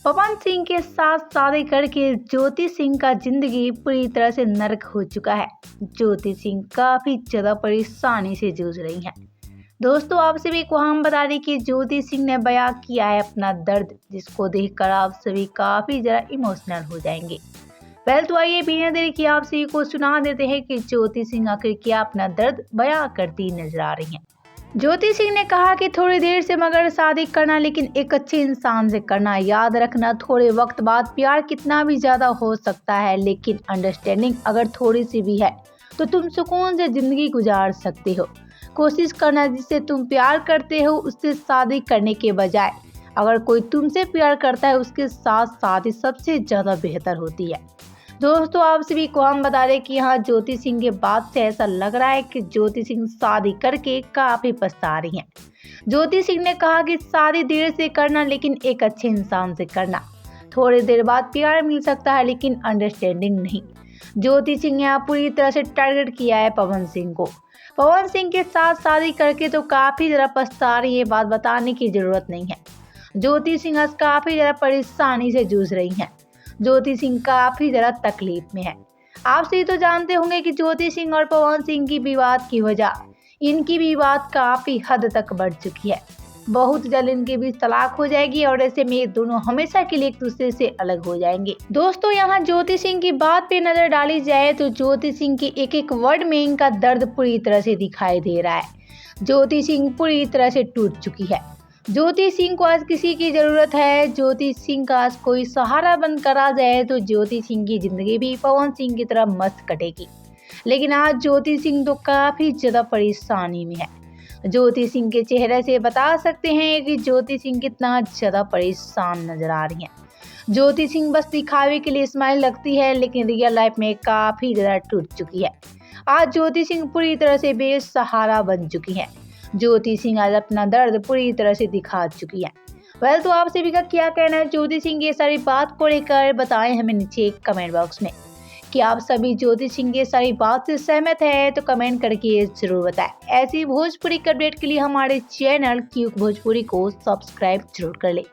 पवन सिंह के साथ शादी करके ज्योति सिंह का जिंदगी पूरी तरह से नर्क हो चुका है। ज्योति सिंह काफी ज्यादा परेशानी से जूझ रही हैं। दोस्तों, आप सभी को हम बता दें कि ज्योति सिंह ने बयां किया है अपना दर्द, जिसको देखकर आप सभी काफी ज्यादा इमोशनल हो जाएंगे। तो आइए बिना देरी किए आप सभी को सुना देते हैं कि ज्योति सिंह आखिर क्या अपना दर्द बयां करती नजर आ रही हैं। ज्योति सिंह ने कहा कि थोड़ी देर से मगर शादी करना, लेकिन एक अच्छे इंसान से करना। याद रखना, थोड़े वक्त बाद प्यार कितना भी ज्यादा हो सकता है, लेकिन अंडरस्टैंडिंग अगर थोड़ी सी भी है तो तुम सुकून से जिंदगी गुजार सकते हो। कोशिश करना जिससे तुम प्यार करते हो उससे शादी करने के बजाय अगर कोई तुमसे प्यार करता है उसके साथ शादी सबसे ज्यादा बेहतर होती है। दोस्तों, आप सभी को हम बता दें कि यहाँ ज्योति सिंह के बात से ऐसा लग रहा है कि ज्योति सिंह शादी करके काफी पछता रही हैं। ज्योति सिंह ने कहा कि शादी देर से करना, लेकिन एक अच्छे इंसान से करना। थोड़ी देर बाद प्यार मिल सकता है, लेकिन अंडरस्टैंडिंग नहीं। ज्योति सिंह ने यहाँ पूरी तरह से टारगेट किया है पवन सिंह को। पवन सिंह के साथ शादी करके तो काफी ज्यादा पछता रही है, बात बताने की जरूरत नहीं है। ज्योति सिंह आज काफी ज्यादा परेशानी से जूझ रही हैं। ज्योति सिंह काफी ज्यादा तकलीफ में है। आप सभी तो जानते होंगे कि ज्योति सिंह और पवन सिंह की विवाद की वजह इनकी विवाद काफी हद तक बढ़ चुकी है। बहुत जल्द इनके बीच तलाक हो जाएगी और ऐसे में ये दोनों हमेशा के लिए एक दूसरे से अलग हो जाएंगे। दोस्तों, यहाँ ज्योति सिंह की बात पे नजर डाली जाए तो ज्योति सिंह के एक एक वर्ड में इनका दर्द पूरी तरह से दिखाई दे रहा है। ज्योति सिंह पूरी तरह से टूट चुकी है। ज्योति सिंह को आज किसी की जरूरत है। ज्योति सिंह का आज कोई सहारा बन करा जाए तो ज्योति सिंह की जिंदगी भी पवन सिंह की तरह मस्त कटेगी। लेकिन आज ज्योति सिंह तो काफी ज्यादा परेशानी में है। ज्योति सिंह के चेहरे से बता सकते हैं कि ज्योति सिंह कितना ज्यादा परेशान नजर आ रही हैं। ज्योति सिंह बस दिखावे के लिए स्माइल लगती है, लेकिन रियल लाइफ में काफी ज्यादा टूट चुकी है। आज ज्योति सिंह पूरी तरह से बेसहारा बन चुकी है। ज्योति सिंह आज अपना दर्द पूरी तरह से दिखा चुकी है। तो आप सभी का क्या कहना है ज्योति सिंह की सारी बात को लेकर, बताएं हमें नीचे कमेंट बॉक्स में। कि आप सभी ज्योति सिंह की सारी बात से सहमत है तो कमेंट करके जरूर बताएं। ऐसी भोजपुरी अपडेट के लिए हमारे चैनल क्यूक भोजपुरी को सब्सक्राइब जरूर कर ले।